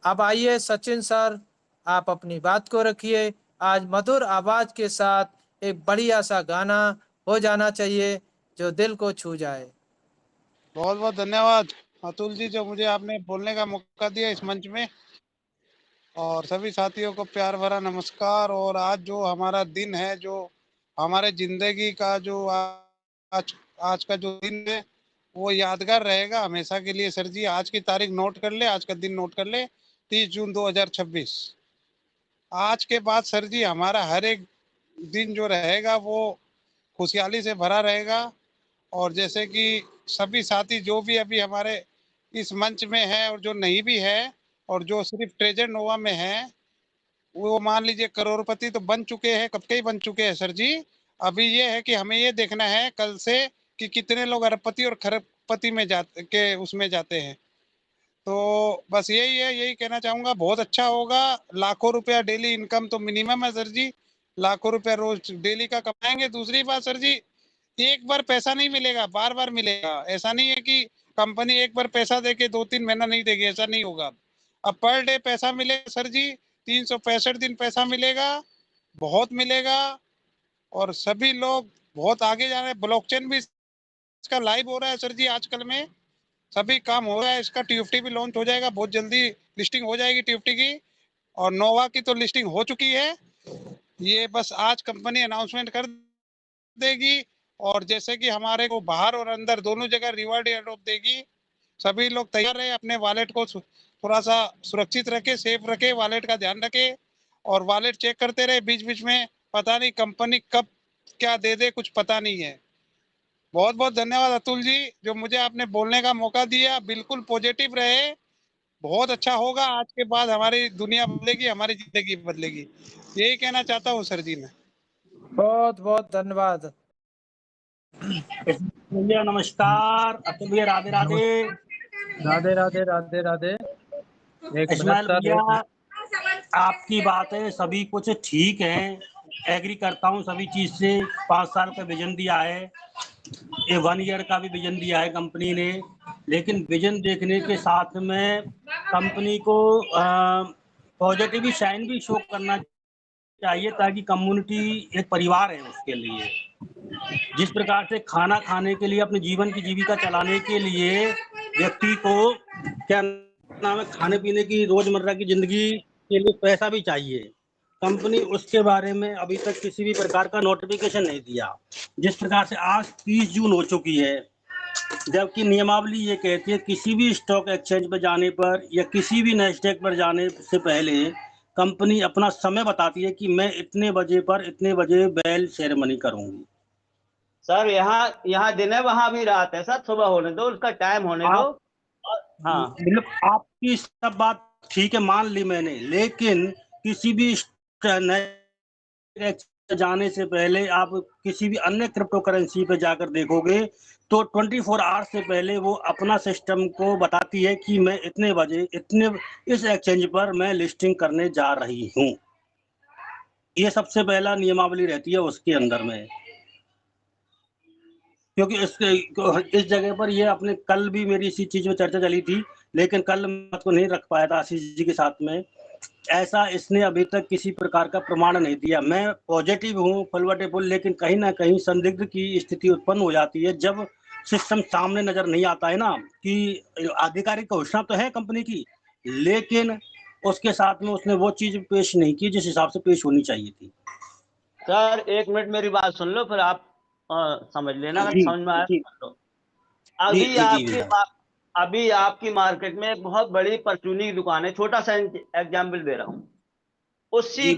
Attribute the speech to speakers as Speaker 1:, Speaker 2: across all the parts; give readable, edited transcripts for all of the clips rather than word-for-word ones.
Speaker 1: अब आइए सचिन सर, आप अपनी बात को रखिए। आज मधुर आवाज के साथ एक बढ़िया सा गाना हो जाना चाहिए जो दिल को छू जाए।
Speaker 2: बहुत बहुत धन्यवाद अतुल जी, जो मुझे आपने बोलने का मौका दिया इस मंच में। और सभी साथियों को प्यार भरा नमस्कार। और आज जो हमारा दिन है, जो हमारे जिंदगी का जो आज आज का जो दिन है, वो यादगार रहेगा हमेशा के लिए। सर जी, आज की तारीख नोट कर ले, आज का दिन नोट कर ले, 30 जून 2026। आज के बाद सर जी हमारा हर एक दिन जो रहेगा वो खुशहाली से भरा रहेगा। और जैसे कि सभी साथी जो भी अभी हमारे इस मंच में है और जो नहीं भी है और जो सिर्फ ट्रेजर नोवा में है, वो मान लीजिए करोड़पति तो बन चुके हैं, कब के ही बन चुके हैं सर जी। अभी ये है कि हमें ये देखना है कल से कि कितने लोग अरबपति और खरबपति में जाते के उसमें जाते हैं। तो बस यही है, यही कहना चाहूंगा। बहुत अच्छा होगा। लाखों रुपया डेली इनकम तो मिनिमम है सर जी। लाखों रुपया रोज डेली का कमाएंगे। दूसरी बात सर जी, एक बार पैसा नहीं मिलेगा, बार बार मिलेगा। ऐसा नहीं है कि कंपनी एक बार पैसा देके 2-3 महीना नहीं देगी, ऐसा नहीं होगा। अब पर डे पैसा मिलेगा सर जी, 365 दिन पैसा मिलेगा, बहुत मिलेगा। और सभी लोग बहुत आगे जा रहे हैं। ब्लॉकचेन भी इसका लाइव हो रहा है सर जी आजकल में। सभी काम हो रहा है। इसका टीएफटी भी लॉन्च हो जाएगा, बहुत जल्दी लिस्टिंग हो जाएगी टीएफटी की। और नोवा की तो लिस्टिंग हो चुकी है। ये बस आज कंपनी अनाउंसमेंट कर देगी। और जैसे कि हमारे को बाहर और अंदर दोनों जगह रिवॉर्ड एयरड्रॉप देगी। सभी लोग तैयार रहे, अपने वॉलेट को थोड़ा सा सुरक्षित रखे, सेफ रखे, वॉलेट का ध्यान रखे और वॉलेट चेक करते रहे बीच बीच में। पता नहीं कंपनी कब क्या दे दे, कुछ पता नहीं है। बहुत बहुत धन्यवाद अतुल जी, जो मुझे आपने बोलने का मौका दिया। बिल्कुल पॉजिटिव रहे, बहुत अच्छा होगा। आज के बाद हमारी दुनिया बदलेगी, हमारी जिंदगी बदलेगी। यही कहना चाहता हूँ सर जी मैं।
Speaker 1: बहुत बहुत धन्यवाद।
Speaker 3: भैया नमस्कार, अतुल भैया राधे राधे।
Speaker 1: राधे राधे राधे राधे। एक मिनट
Speaker 3: इस्माइल
Speaker 1: सर,
Speaker 3: भैया, आपकी बातें सभी कुछ ठीक है, एग्री करता हूँ सभी चीज से। 5 साल का विजन दिया है, ये 1 ईयर का भी विजन दिया है कंपनी ने। लेकिन विजन देखने के साथ में कंपनी को पॉजिटिव साइन भी शो करना चाहिए, ताकि कम्युनिटी एक परिवार है उसके लिए। जिस प्रकार से खाना खाने के लिए, अपने जीवन की जीविका चलाने के लिए व्यक्ति को क्या नाम है, खाने पीने की रोजमर्रा की जिंदगी के लिए पैसा भी चाहिए। कंपनी उसके बारे में अभी तक किसी भी प्रकार का नोटिफिकेशन नहीं दिया। जिस प्रकार से आज 30 जून हो चुकी है, जबकि नियमावली ये कहती है किसी भी स्टॉक एक्सचेंज पर जाने पर या किसी भी नेस्डेक पर जाने से पहले कंपनी अपना समय बताती है कि मैं इतने बजे पर इतने बजे बेल सेरेमनी करूंगी।
Speaker 4: सर यहाँ दिन है, वहां भी रात है सर। सुबह होने दो, उसका टाइम होने दो। हाँ,
Speaker 3: मतलब आपकी सब बात ठीक है, मान ली मैंने। लेकिन किसी भी जाने से पहले आप किसी भी अन्य क्रिप्टो करेंसी पे जाकर देखोगे तो 24 आवर से पहले वो अपना सिस्टम को बताती है कि मैं इतने बजे इतने इस एक्सचेंज पर मैं लिस्टिंग करने जा रही हूँ। ये सबसे पहला नियमावली रहती है उसके अंदर में। क्योंकि इस जगह पर ये अपने कल भी मेरी इसी चीज में चर्चा चली थी, लेकिन कल मैं को नहीं रख पाया था आशीष जी के साथ में। ऐसा इसने अभी तक किसी प्रकार का प्रमाण नहीं दिया। मैं पॉजिटिव हूँ, फॉरवर्डेबल, लेकिन कहीं ना कहीं संदिग्ध की स्थिति उत्पन्न हो जाती है जब सिस्टम सामने नजर नहीं आता है ना। कि आधिकारिक घोषणा तो है कंपनी की, लेकिन उसके साथ में उसने वो चीज पेश नहीं की जिस हिसाब से पेश होनी चाहिए थी।
Speaker 4: सर 1 मिनट मेरी बात सुन लो, फिर आप समझ लेना। अगर समझ में आया तो सुन लो। अभी आपकी मार्केट में एक बहुत बड़ी परचूनी की दुकान है। छोटा सा एग्जाम्पल दे रहा हूँ। उसी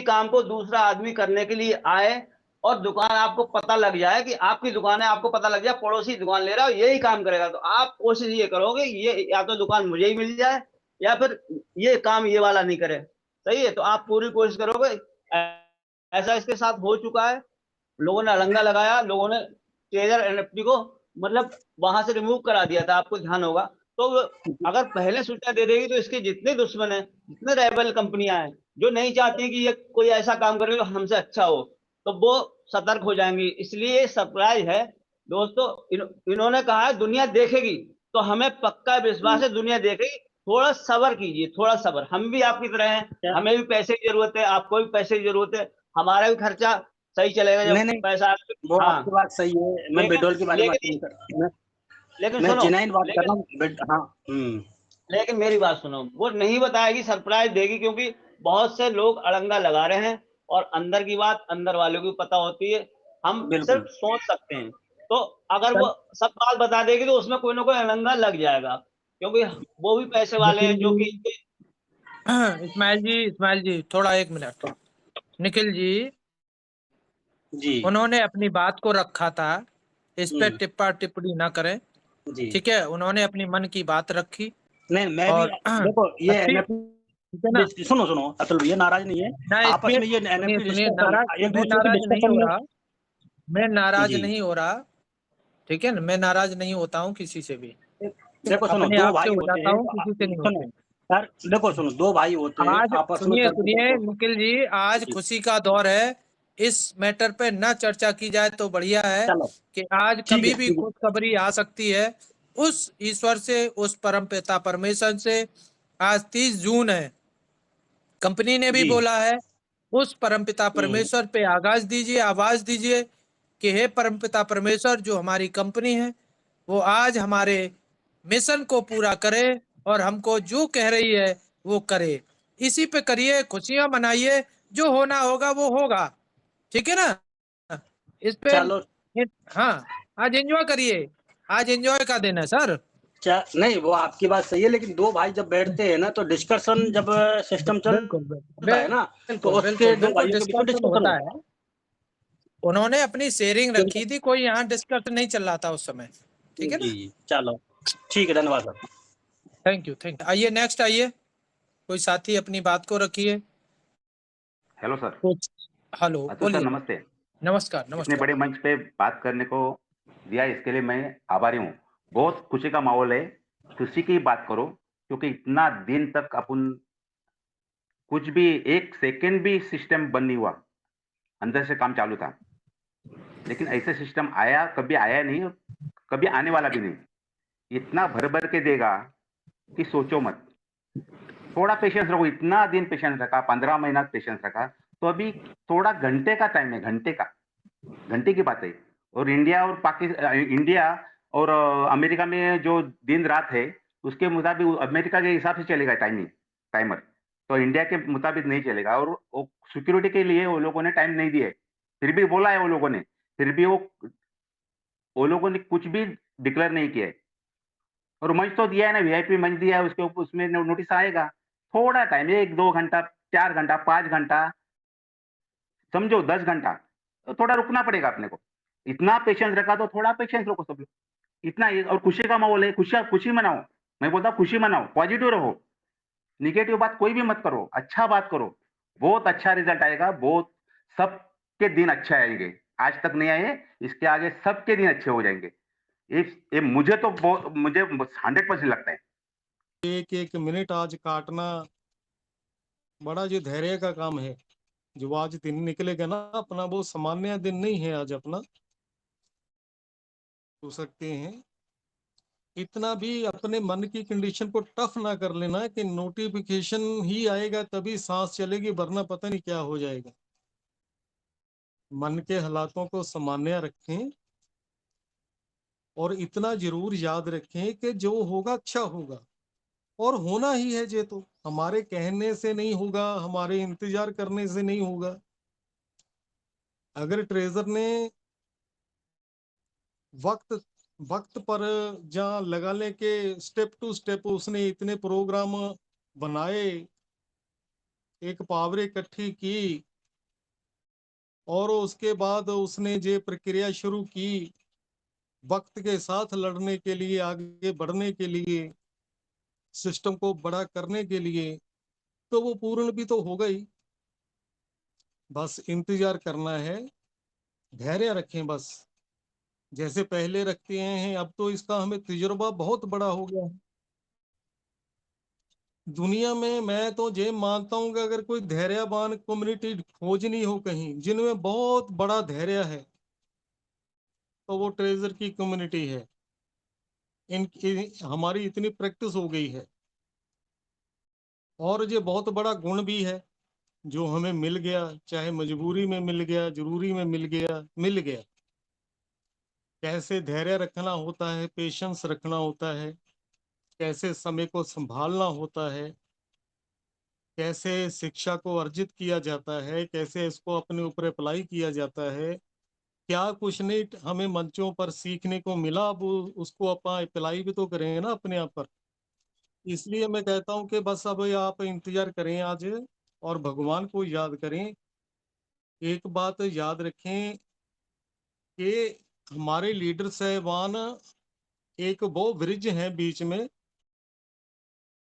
Speaker 4: काम को दूसरा आदमी करने के लिए आए और दुकान आपको पता लग जाए कि आपकी दुकान है, आपको पता लग जाए पड़ोसी दुकान ले रहा है, यही काम करेगा, तो आप कोशिश ये करोगे ये या तो दुकान मुझे ही मिल जाए या फिर ये काम ये वाला नहीं करे। सही है, तो आप पूरी कोशिश करोगे। ऐसा इसके साथ हो चुका है। लोगों ने अड़ंगा लगाया, लोगों ने ट्रेजर एनएफटी को मतलब वहां से रिमूव करा दिया था, आपको ध्यान होगा। तो अगर पहले सूचना दे देगी तो इसके जितने दुश्मन है, जितने राइवल कंपनियां हैं जो नहीं चाहती कि ये कोई ऐसा काम करे जो हमसे अच्छा हो, तो वो सतर्क हो जाएंगी। इसलिए सरप्राइज है दोस्तों। इन्होंने कहा है दुनिया देखेगी, तो हमें पक्का विश्वास है दुनिया देखेगी। थोड़ा सब्र कीजिए, थोड़ा सब्र। हम भी आपकी तरह हैं, हमें भी पैसे की जरूरत है, आपको भी पैसे की जरूरत है, हमारा भी खर्चा सही चलेगा
Speaker 3: नहीं
Speaker 4: जब
Speaker 3: नहीं,
Speaker 4: पैसा
Speaker 3: वो
Speaker 4: हाँ।
Speaker 3: आपकी बात सही है, मैं
Speaker 4: लेकिन
Speaker 3: बेडोल के बारे में बात
Speaker 4: लेकिन
Speaker 3: नहीं कर,
Speaker 4: लेकिन
Speaker 3: मैं
Speaker 4: सुनो,
Speaker 3: जेन्युइन बात कर
Speaker 4: लेकिन
Speaker 3: रहा हूँ। हाँ।
Speaker 4: लेकिन मेरी बात सुनो, वो नहीं बताएगी, सरप्राइज देगी, क्योंकि बहुत से लोग अड़ंगा लगा रहे हैं और अंदर की बात अंदर वालों को पता होती है, हम सिर्फ
Speaker 3: बिल्कुल।
Speaker 4: सोच सकते हैं। तो अगर
Speaker 3: चल
Speaker 4: वो सब बात बता देगी तो उसमें कोई ना कोई अड़ंगा लग जाएगा, क्योंकि वो भी पैसे वाले
Speaker 1: निखिल
Speaker 4: हैं जो कि
Speaker 1: जी, इस्माइल जी थोड़ा 1 मिनट। निखिल जी,
Speaker 3: जी।
Speaker 1: उन्होंने अपनी बात को रखा था, इस पे
Speaker 3: हम्म।
Speaker 1: टिप्पा टिप्पणी ना करें।
Speaker 3: जी।
Speaker 1: ठीक है, उन्होंने अपनी मन की बात रखी
Speaker 3: नहीं, मैं भी
Speaker 1: और
Speaker 3: देखो, ये
Speaker 1: अच्छी, ठीक है ना।
Speaker 3: एनएफटी, सुनो सुनो, अतुल भैया नाराज नहीं है,
Speaker 1: ना
Speaker 3: आपस
Speaker 1: इसमें
Speaker 3: में ये
Speaker 1: सुनिए
Speaker 3: एनएफटी
Speaker 1: सुनिए,
Speaker 3: डिस्कशन,
Speaker 1: नाराज
Speaker 3: एक
Speaker 1: मैं
Speaker 3: दूसरे की
Speaker 1: नाराज नहीं
Speaker 3: डिस्कशन
Speaker 1: हो
Speaker 3: में।
Speaker 1: रहा, मैं नाराज
Speaker 3: जी।
Speaker 1: नहीं हो रहा। ठीक है ना, मैं नाराज नहीं होता हूँ किसी से भी,
Speaker 3: देखो सुनो,
Speaker 1: अपने
Speaker 3: दो
Speaker 1: आप से
Speaker 3: भाई
Speaker 1: हो
Speaker 3: होते
Speaker 1: जाता
Speaker 3: हैं
Speaker 1: हूँ,
Speaker 3: तो
Speaker 1: किसी से नहीं
Speaker 3: सुनो
Speaker 1: होते।
Speaker 3: यार, देखो सुनो, दो भाई होते हैं
Speaker 1: आज
Speaker 3: आपस में
Speaker 1: सुनिए
Speaker 3: तर्क
Speaker 1: सुनिए
Speaker 3: वितर्क
Speaker 1: निखिल जी, आज
Speaker 3: जी।
Speaker 1: खुशी का दौर है, इस मैटर पे ना चर्चा की जाए तो बढ़िया है
Speaker 3: चलो
Speaker 1: कि आज
Speaker 3: ठीक
Speaker 1: कभी
Speaker 3: है,
Speaker 1: भी
Speaker 3: ठीक है।
Speaker 1: खुशखबरी आ सकती है उस ईश्वर से, उस परम पिता परमेश्वर से। आज 30 जून है, कंपनी ने भी
Speaker 3: जी।
Speaker 1: बोला है, उस परमपिता परमेश्वर पे आगाज दीजिए, आवाज दीजिए कि हे परमपिता परमेश्वर, जो हमारी कंपनी है वो आज हमारे मिशन को पूरा करे और हमको जो कह रही है वो करे। इसी पे करिए, खुशियां मनाइए, जो होना होगा वो होगा। ठीक है ना, इस पे
Speaker 3: चलो।
Speaker 1: हाँ, आज एंजॉय करिए, आज एंजॉय का दिन है सर।
Speaker 3: नहीं, वो आपकी बात सही है, लेकिन दो भाई जब बैठते हैं ना तो डिस्कशन, जब सिस्टम
Speaker 1: बिल्कुल
Speaker 3: चलता है ना, तो
Speaker 1: बिल्कुल
Speaker 3: उसके
Speaker 1: बिल्कुल
Speaker 3: दो
Speaker 1: बिल्कुल
Speaker 3: भाइयों के बीच में
Speaker 1: डिस्कशन
Speaker 3: डिस्कशन
Speaker 1: होता
Speaker 3: होता
Speaker 1: है। उन्होंने अपनी शेयरिंग
Speaker 3: है।
Speaker 1: रखी थी, कोई यहाँ डिस्कस नहीं चल रहा था उस समय। ठीक है ना,
Speaker 3: जी, चलो ठीक है, धन्यवाद sir.
Speaker 1: Thank you thank you. आइए नेक्स्ट, आइए कोई साथी अपनी बात को रखिए।
Speaker 5: Hello sir.
Speaker 1: कुछ हेलो
Speaker 5: अतुल सर
Speaker 1: बोलिए।
Speaker 5: नमस्ते।
Speaker 1: नमस्कार
Speaker 5: इतने
Speaker 1: नमस्कार।
Speaker 5: बड़े मंच पे बात करने को दिया, इसके लिए मैं आभारी हूँ। बहुत खुशी का माहौल है, खुशी की बात करो, क्योंकि इतना दिन तक अपन कुछ भी एक सेकंड भी सिस्टम बंद नहीं हुआ, अंदर से काम चालू था। लेकिन ऐसे सिस्टम आया, कभी आया नहीं, कभी आने वाला भी नहीं। इतना भर-भर के देगा कि सोचो मत। थोड़ा पेशेंस रखो, इतना दिन पेशेंस रखा, 15 महीना पेशेंस रखा, तो अभी थोड़ा घंटे का टाइम है, घंटे का। घंटे की बात है। और इंडिया और अमेरिका में जो दिन रात है, उसके मुताबिक अमेरिका के हिसाब से चलेगा टाइमर। तो इंडिया के मुताबिक नहीं चलेगा, और वो सिक्योरिटी के लिए वो लोगों ने टाइम नहीं दिया है। फिर भी बोला है वो लोगों ने, फिर भी वो लोगों ने कुछ भी डिक्लेयर नहीं किया है। और मंच तो दिया है ना, वीआईपी मंच दिया है, उसके ऊपर उसमें नोटिस आएगा। थोड़ा टाइम, 1-2 घंटा, 4 घंटा, 5 घंटा, समझो 10 घंटा, तो थोड़ा रुकना पड़ेगा अपने को। इतना पेशेंस रखा तो थोड़ा पेशेंस रखो सब लोग। इतना ही, और खुशी का माहौल है, खुशी मनाओ। मैं बोलता हूँ खुशी मनाओ, पॉजिटिव रहो, निगेटिव बात कोई भी मत करो, अच्छा बात करो। बहुत अच्छा रिजल्ट आएगा, बहुत, सबके दिन अच्छे आएंगे। आज तक नहीं आए, इसके आगे सबके दिन अच्छे हो जाएंगे। ये मुझे तो मुझे 100% लगता है।
Speaker 6: एक एक मिनट आज काटना बड़ा जो धैर्य का काम है। जो आज दिन निकलेगा ना अपना, वो सामान्य दिन नहीं है आज अपना, हो सकते हैं। इतना भी अपने मन की कंडीशन को टफ ना कर लेना कि नोटिफिकेशन ही आएगा तभी सांस चलेगी, वरना पता नहीं क्या हो जाएगा। मन के हालातों को सामान्य रखें और इतना जरूर याद रखें कि जो होगा अच्छा होगा, और होना ही है। ये तो हमारे कहने से नहीं होगा, हमारे इंतजार करने से नहीं होगा। अगर ट्रेजर ने वक्त वक्त पर जहाँ लगाने के स्टेप टू स्टेप उसने इतने प्रोग्राम बनाए, एक पावर इकट्ठी की, और उसके बाद उसने ये प्रक्रिया शुरू की वक्त के साथ लड़ने के लिए, आगे बढ़ने के लिए, सिस्टम को बड़ा करने के लिए, तो वो पूर्ण भी तो होगा ही। बस इंतजार करना है, धैर्य रखें बस, जैसे पहले रखते हैं। अब तो इसका हमें तजुर्बा बहुत बड़ा हो गया है दुनिया में। मैं तो ये मानता हूँ कि अगर कोई धैर्यवान कम्युनिटी खोजनी हो कहीं जिनमें बहुत बड़ा धैर्य है, तो वो ट्रेजर की कम्युनिटी है। हमारी इतनी प्रैक्टिस हो गई है और ये बहुत बड़ा गुण भी है जो हमें मिल गया, चाहे मजबूरी में मिल गया, जरूरी में मिल गया, मिल गया। कैसे धैर्य रखना होता है, पेशेंस रखना होता है, कैसे समय को संभालना होता है, कैसे शिक्षा को अर्जित किया जाता है, कैसे इसको अपने ऊपर अप्लाई किया जाता है। क्या कुछ नहीं हमें मंचों पर सीखने को मिला, अब उसको अपन अप्लाई भी तो करेंगे ना अपने आप पर। इसलिए मैं कहता हूँ कि बस अब आप इंतजार करें आज और भगवान को याद करें। एक बात याद रखें कि हमारे लीडर साहबान एक वो ब्रिज है बीच में।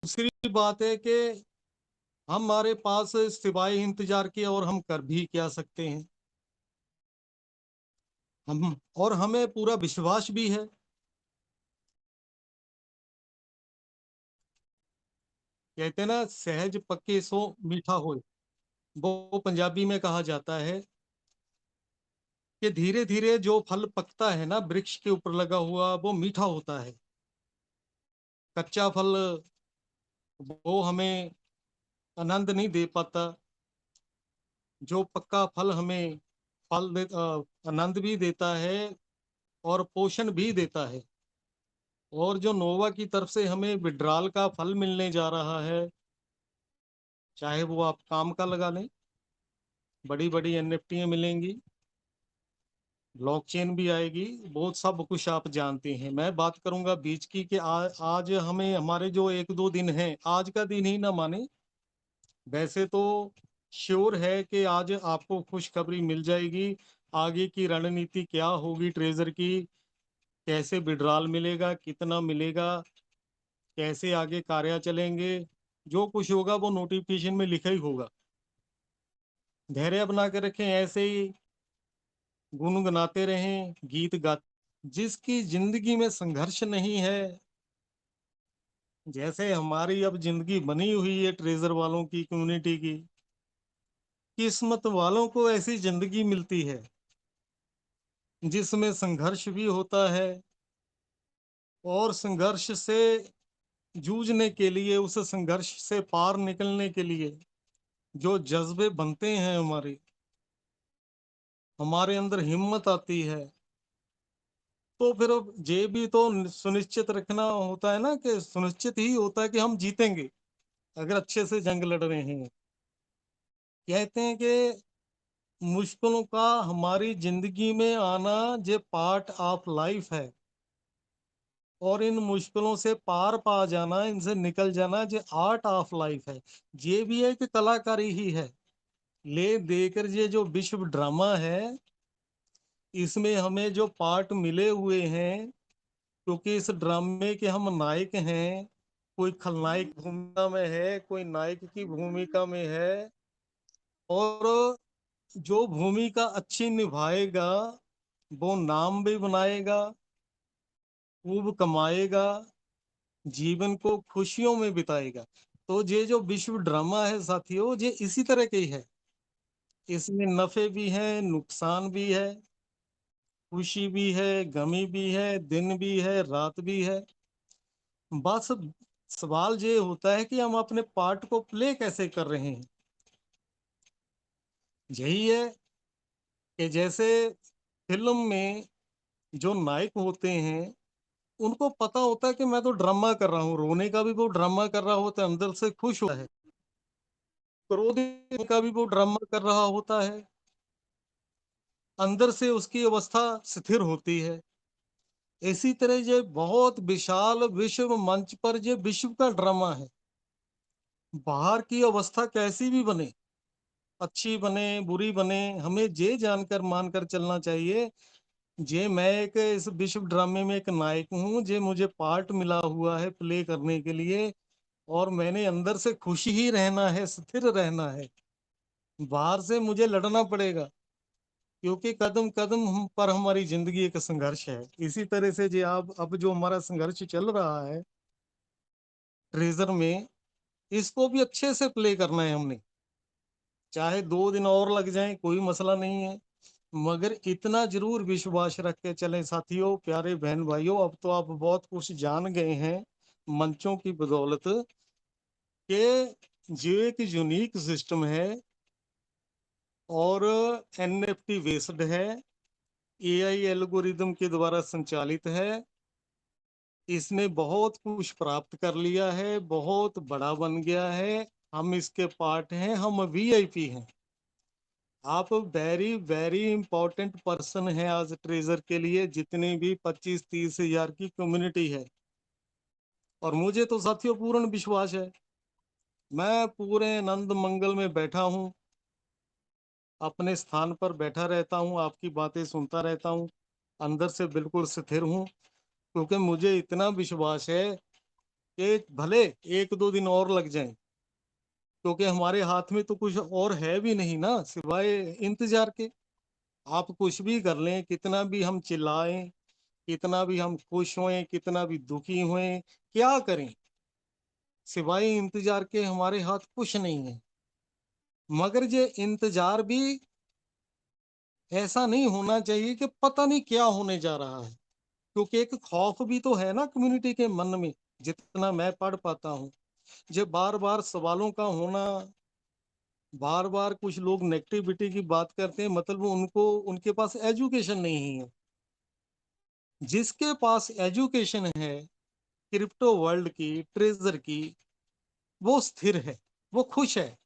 Speaker 6: दूसरी बात है कि हमारे पास सिवाय इंतजार के और हम कर भी क्या सकते हैं। हम और हमें पूरा विश्वास भी है। कहते हैं ना, सहज पक्के सो मीठा होए, वो पंजाबी में कहा जाता है कि धीरे धीरे जो फल पकता है ना वृक्ष के ऊपर लगा हुआ, वो मीठा होता है। कच्चा फल वो हमें आनंद नहीं दे पाता, जो पक्का फल हमें आनंद भी देता है और पोषण भी देता है। और जो नोवा की तरफ से हमें विड्राल का फल मिलने जा रहा है, चाहे वो आप काम का लगा लें, बड़ी बड़ी एनएफटी मिलेंगी, ब्लॉकचेन भी आएगी, बहुत सब कुछ आप जानते हैं। मैं बात करूंगा बीच की कि आज हमें हमारे जो एक दो दिन हैं, आज का दिन ही ना माने, वैसे तो श्योर है कि आज आपको खुशखबरी मिल जाएगी। आगे की रणनीति क्या होगी ट्रेजर की, कैसे विड्रॉल मिलेगा, कितना मिलेगा, कैसे आगे कार्य चलेंगे, जो कुछ होगा वो नोटिफिकेशन में लिखा ही होगा। धैर्य बना के रखें, ऐसे ही गुनगुनाते रहें, गीत गा। जिसकी जिंदगी में संघर्ष नहीं है, जैसे हमारी अब जिंदगी बनी हुई है ट्रेजर वालों की कम्युनिटी की, किस्मत वालों को ऐसी जिंदगी मिलती है जिसमें संघर्ष भी होता है। और संघर्ष से जूझने के लिए, उस संघर्ष से पार निकलने के लिए जो जज्बे बनते हैं, हमारे अंदर हिम्मत आती है, तो फिर अब ये भी तो सुनिश्चित रखना होता है ना, कि सुनिश्चित ही होता है कि हम जीतेंगे अगर अच्छे से जंग लड़ रहे हैं। कहते हैं कि मुश्किलों का हमारी जिंदगी में आना ये पार्ट ऑफ लाइफ है, और इन मुश्किलों से पार पा जाना, इनसे निकल जाना ये आर्ट ऑफ लाइफ है। ये भी एक कलाकारी ही है। ले देकर ये जो विश्व ड्रामा है, इसमें हमें जो पार्ट मिले हुए हैं, क्योंकि इस ड्रामे के हम नायक हैं, कोई खलनायक भूमिका में है, कोई नायक की भूमिका में है। और जो भूमिका अच्छी निभाएगा वो नाम भी बनाएगा, खूब कमाएगा, जीवन को खुशियों में बिताएगा। तो ये जो विश्व ड्रामा है साथियों, ये इसी तरह के ही है। इसमें नफे भी हैं, नुकसान भी है, खुशी भी है, गमी भी है, दिन भी है, रात भी है। बस सवाल ये होता है कि हम अपने पार्ट को प्ले कैसे कर रहे हैं। यही है कि जैसे फिल्म में जो नायक होते हैं, उनको पता होता है कि मैं तो ड्रामा कर रहा हूँ, रोने का भी वो ड्रामा कर रहा होता है, अंदर से खुश होता है, क्रोधित का भी वो ड्रामा कर रहा होता है, अंदर से उसकी अवस्था स्थिर होती है। इसी तरह ये बहुत विशाल विश्व मंच पर ये विश्व का ड्रामा है। बाहर की अवस्था कैसी भी बने, अच्छी बने बुरी बने, हमें ये जानकर मानकर चलना चाहिए, जे मैं एक इस विश्व ड्रामे में एक नायक हूँ, जे मुझे पार्ट मिला हुआ है प्ले करने के लिए, और मैंने अंदर से खुशी ही रहना है, स्थिर रहना है। बाहर से मुझे लड़ना पड़ेगा, क्योंकि कदम कदम हम पर हमारी जिंदगी एक संघर्ष है। इसी तरह से जो अब जो हमारा संघर्ष चल रहा है ट्रेजर में, इसको भी अच्छे से प्ले करना है हमने। चाहे 2 दिन और लग जाएं, कोई मसला नहीं है, मगर इतना जरूर विश्वास रख के चलें साथियों, प्यारे बहन भाइयों। अब तो आप बहुत कुछ जान गए हैं मंचों की बदौलत, कि जो एक यूनिक सिस्टम है और एनएफटी बेस्ड है, एआई एल्गोरिदम के द्वारा संचालित है। इसने बहुत कुछ प्राप्त कर लिया है, बहुत बड़ा बन गया है। हम इसके पार्ट हैं, हम वीआईपी हैं। आप वेरी वेरी इंपॉर्टेंट पर्सन है आज ट्रेजर के लिए, जितने भी 25-30 हजार की कम्युनिटी है। और मुझे तो साथियों पूर्ण विश्वास है, मैं पूरे आनंद मंगल में बैठा हूँ, अपने स्थान पर बैठा रहता हूँ, आपकी बातें सुनता रहता हूँ, अंदर से बिल्कुल स्थिर हूँ, क्योंकि मुझे इतना विश्वास है कि भले 1-2 दिन और लग जाएं, क्योंकि हमारे हाथ में तो कुछ और है भी नहीं ना सिवाय इंतजार के। आप कुछ भी कर लें, कितना भी हम चिल्लाएं, कितना भी हम खुश हों, कितना भी दुखी हों, क्या करें, सिवाय इंतजार के हमारे हाथ कुछ नहीं है। मगर ये इंतजार भी ऐसा नहीं होना चाहिए कि पता नहीं क्या होने जा रहा है, क्योंकि एक खौफ भी तो है ना कम्युनिटी के मन में, जितना मैं पढ़ पाता हूँ। ये बार बार सवालों का होना, बार बार कुछ लोग नेगेटिविटी की बात करते हैं, मतलब उनको उनके पास एजुकेशन नहीं है। जिसके पास एजुकेशन है क्रिप्टो वर्ल्ड की, ट्रेजर की, वो स्थिर है, वो खुश है,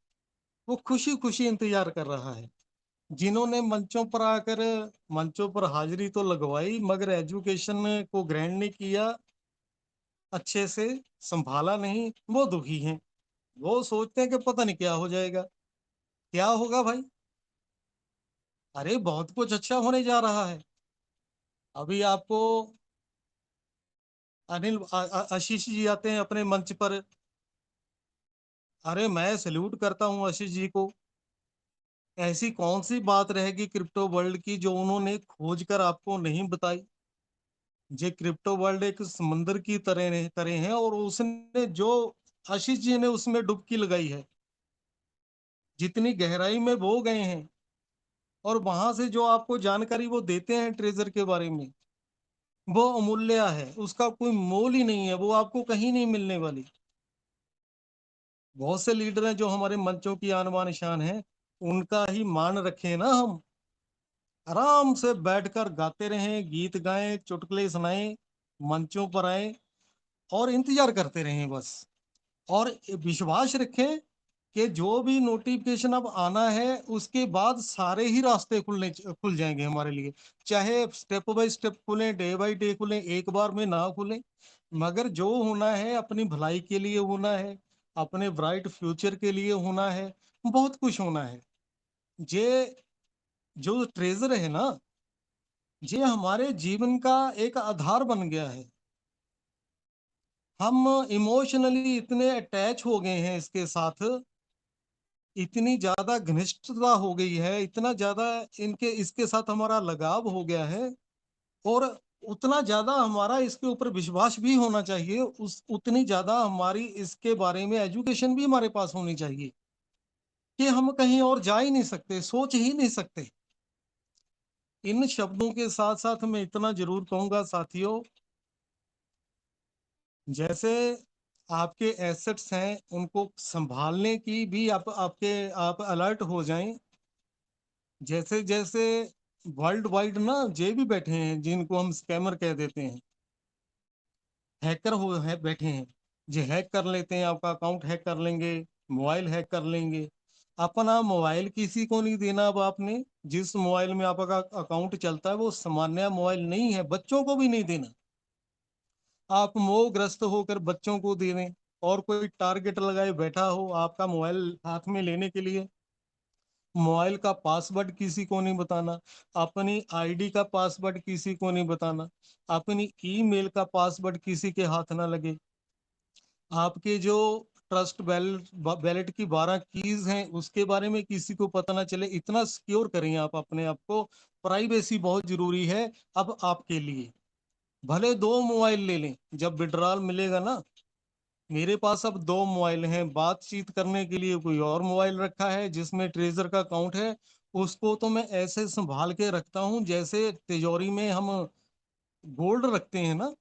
Speaker 6: वो खुशी खुशी इंतजार कर रहा है। जिन्होंने मंचों पर आकर मंचों पर हाजिरी तो लगवाई, मगर एजुकेशन को ग्रहण नहीं किया, अच्छे से संभाला नहीं, वो दुखी हैं। वो सोचते हैं कि पता नहीं क्या हो जाएगा। क्या होगा भाई? अरे बहुत कुछ अच्छा होने जा रहा है। अभी आपको आशीष जी आते हैं अपने मंच पर। अरे मैं सैल्यूट करता हूँ आशीष जी को। ऐसी कौन सी बात रहेगी क्रिप्टो वर्ल्ड की जो उन्होंने खोज कर आपको नहीं बताई? ये क्रिप्टो वर्ल्ड एक समंदर की तरह है, और उसने जो आशीष जी ने उसमें डुबकी लगाई है, जितनी गहराई में वो गए हैं, और वहां से जो आपको जानकारी वो देते हैं ट्रेजर के बारे में, वो अमूल्य है, उसका कोई मोल ही नहीं है, वो आपको कहीं नहीं मिलने वाली। बहुत से लीडर हैं जो हमारे मंचों की आन बान शान है, उनका ही मान रखें ना हम। आराम से बैठकर गाते रहें, गीत गाएं, चुटकुले सुनाएं, मंचों पर आए और इंतजार करते रहें बस। और विश्वास रखें कि जो भी नोटिफिकेशन अब आना है, उसके बाद सारे ही रास्ते खुल जाएंगे हमारे लिए। चाहे स्टेप बाय स्टेप खुलें, डे बाय डे खुलें, एक बार में ना खुलें, मगर जो होना है अपनी भलाई के लिए होना है, अपने ब्राइट फ्यूचर के लिए होना है, बहुत कुछ होना है। ये जो ट्रेजर है ना, ये हमारे जीवन का एक आधार बन गया है। हम इमोशनली इतने अटैच हो गए हैं इसके साथ, इतनी ज्यादा घनिष्ठता हो गई है, इतना ज्यादा इसके साथ हमारा लगाव हो गया है, और उतना ज्यादा हमारा इसके ऊपर विश्वास भी होना चाहिए, उतनी ज्यादा हमारी इसके बारे में एजुकेशन भी हमारे पास होनी चाहिए, कि हम कहीं और जा ही नहीं सकते, सोच ही नहीं सकते। इन शब्दों के साथ साथ मैं इतना जरूर कहूंगा साथियों, जैसे आपके एसेट्स हैं उनको संभालने की भी आप अलर्ट हो जाएं। जैसे जैसे वर्ल्ड वाइड ना जे भी बैठे हैं, जिनको हम स्कैमर कह देते हैं, हैकर हो है बैठे हैं, जो हैक कर लेते हैं, आपका अकाउंट हैक कर लेंगे, मोबाइल हैक कर लेंगे। अपना मोबाइल किसी को नहीं देना। अब आपने जिस मोबाइल में आपका अकाउंट चलता है वो सामान्य मोबाइल नहीं है, बच्चों को भी नहीं देना। आप मोहग्रस्त होकर बच्चों को दे दें, और कोई टारगेट लगाए बैठा हो आपका मोबाइल हाथ में लेने के लिए। मोबाइल का पासवर्ड किसी को नहीं बताना, अपनी आईडी का पासवर्ड किसी को नहीं बताना, अपनी ईमेल का पासवर्ड किसी के हाथ ना लगे। आपके जो ट्रस्ट वैलेट की 12 कीज हैं उसके बारे में किसी को पता ना चले, इतना सिक्योर करें आप अपने आप को। प्राइवेसी बहुत जरूरी है अब आपके लिए। भले 2 मोबाइल ले लें, जब विड्रॉल मिलेगा ना। मेरे पास अब 2 मोबाइल हैं, बातचीत करने के लिए कोई और मोबाइल रखा है जिसमें ट्रेजर का अकाउंट है। उसको तो मैं ऐसे संभाल के रखता हूँ जैसे तिजोरी में हम गोल्ड रखते हैं ना,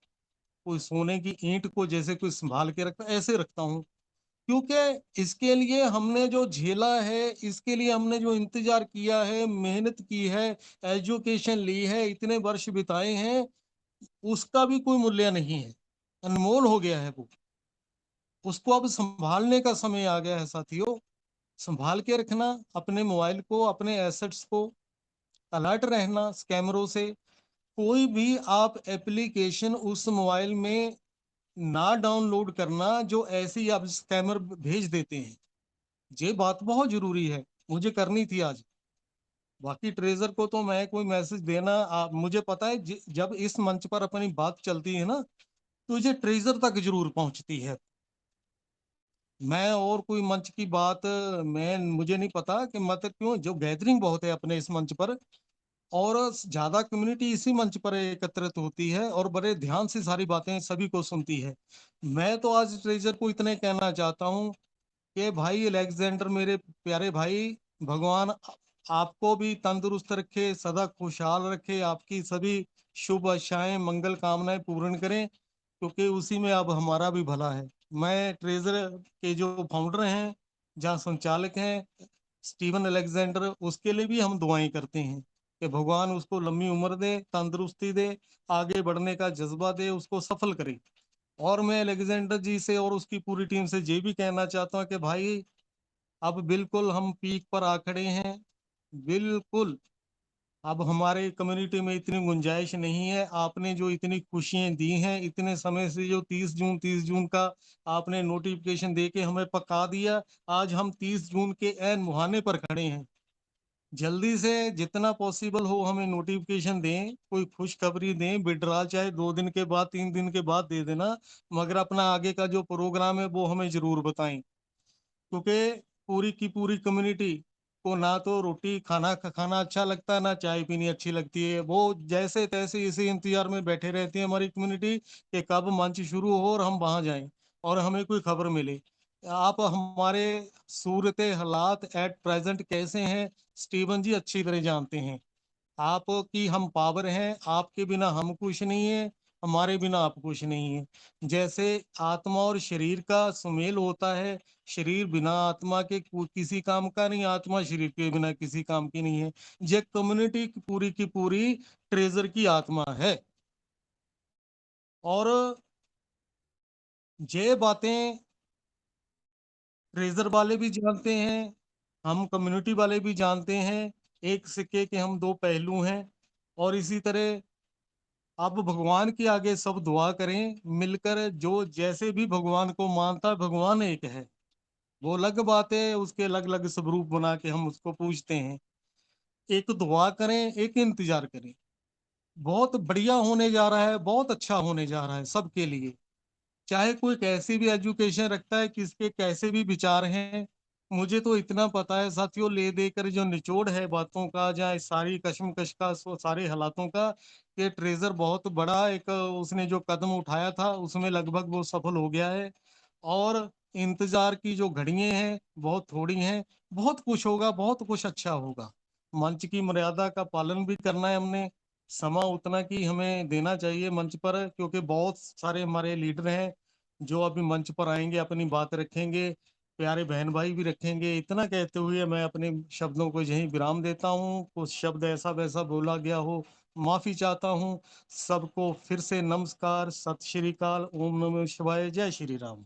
Speaker 6: कोई सोने की ईंट को जैसे कोई संभाल के रखता, ऐसे रखता हूँ। क्योंकि इसके लिए हमने जो झेला है, इसके लिए हमने जो इंतजार किया है, मेहनत की है, एजुकेशन ली है, इतने वर्ष बिताए हैं, उसका भी कोई मूल्य नहीं है, अनमोल हो गया है वो। उसको अब संभालने का समय आ गया है साथियों। संभाल के रखना अपने मोबाइल को, अपने एसेट्स को, अलर्ट रहना स्कैमरों से। कोई भी आप एप्लीकेशन उस मोबाइल में ना डाउनलोड करना जो ऐसे ही आप स्कैमर भेज देते हैं। ये बात बहुत जरूरी है, मुझे करनी थी आज। बाकी ट्रेजर को तो मैं कोई मैसेज देना मुझे पता है जब इस मंच पर अपनी बात चलती है ना, तो ये ट्रेजर तक जरूर पहुंचती है। मैं और कोई मंच की बात मुझे नहीं पता कि मत क्यों, जो गैदरिंग बहुत है अपने इस मंच पर, और ज्यादा कम्युनिटी इसी मंच पर एकत्रित होती है और बड़े ध्यान से सारी बातें सभी को सुनती है। मैं तो आज ट्रेजर को इतने कहना चाहता हूँ कि भाई अलेक्जेंडर, मेरे प्यारे भाई, भगवान आपको भी तंदुरुस्त रखे, सदा खुशहाल रखे, आपकी सभी शुभ आशाएं मंगल कामनाएं पूर्ण करें, क्योंकि उसी में अब हमारा भी भला है। मैं ट्रेजर के जो फाउंडर हैं, जहाँ संचालक हैं स्टीवन अलेक्जेंडर, उसके लिए भी हम दुआएं करते हैं कि भगवान उसको लंबी उम्र दे, तंदुरुस्ती दे, आगे बढ़ने का जज्बा दे, उसको सफल करे। और मैं अलेक्जेंडर जी से और उसकी पूरी टीम से ये भी कहना चाहता हूँ कि भाई अब बिल्कुल हम पीक पर आ खड़े हैं। बिल्कुल अब हमारे कम्युनिटी में इतनी गुंजाइश नहीं है। आपने जो इतनी खुशियां दी हैं इतने समय से, जो 30 जून का आपने नोटिफिकेशन दे के हमें पका दिया, आज हम 30 जून के ऐन मुहाने पर खड़े हैं। जल्दी से जितना पॉसिबल हो हमें नोटिफिकेशन दें, कोई खुशखबरी दें, विड्रॉल चाहे 2 दिन के बाद 3 दिन के बाद दे देना, मगर अपना आगे का जो प्रोग्राम है वो हमें जरूर बताएं। क्योंकि पूरी की पूरी कम्युनिटी को ना तो रोटी खाना अच्छा लगता है, ना चाय पीनी अच्छी लगती है। वो जैसे तैसे इसी इंतजार में बैठे रहती है हमारी कम्युनिटी कि कब मंच शुरू हो और हम वहां जाएं और हमें कोई खबर मिले। आप हमारे सूरत हालात एट प्रेजेंट कैसे हैं स्टीवन जी अच्छी तरह जानते हैं। आपकी हम पावर हैं, आपके बिना हम कुछ नहीं है, हमारे बिना आप कुछ नहीं है। जैसे आत्मा और शरीर का सुमेल होता है, शरीर बिना आत्मा के किसी काम का नहीं, आत्मा शरीर के बिना किसी काम की नहीं है। ये कम्युनिटी की पूरी ट्रेजर की आत्मा है। और ये बातें ट्रेजर वाले भी जानते हैं, हम कम्युनिटी वाले भी जानते हैं। एक सिक्के के हम दो पहलू हैं। और इसी तरह अब भगवान के आगे सब दुआ करें मिलकर, जो जैसे भी भगवान को मानता है, भगवान एक है, वो अलग बात है, उसके अलग अलग स्वरूप बना के हम उसको पूजते हैं। एक दुआ करें, एक इंतजार करें। बहुत बढ़िया होने जा रहा है, बहुत अच्छा होने जा रहा है सबके लिए। चाहे कोई कैसी भी एजुकेशन रखता है, किसके कैसे भी विचार हैं, मुझे तो इतना पता है साथियों, ले देकर जो निचोड़ है बातों का, जहाँ इस सारी कश्मकश का, सारे हालातों का, कि ट्रेजर बहुत बड़ा एक उसने जो कदम उठाया था उसमें लगभग वो सफल हो गया है। और इंतजार की जो घड़ियां हैं बहुत थोड़ी हैं। बहुत कुछ होगा, बहुत कुछ अच्छा होगा। मंच की मर्यादा का पालन भी करना है हमने, समा उतना की हमें देना चाहिए मंच पर, क्योंकि बहुत सारे हमारे लीडर हैं जो अभी मंच पर आएंगे, अपनी बात रखेंगे, प्यारे बहन भाई भी रखेंगे। इतना कहते हुए मैं अपने शब्दों को यहीं विराम देता हूँ। कुछ शब्द ऐसा वैसा बोला गया हो, माफी चाहता हूँ। सबको फिर से नमस्कार, सत श्री अकाल, ओम नमः शिवाय, जय श्री राम।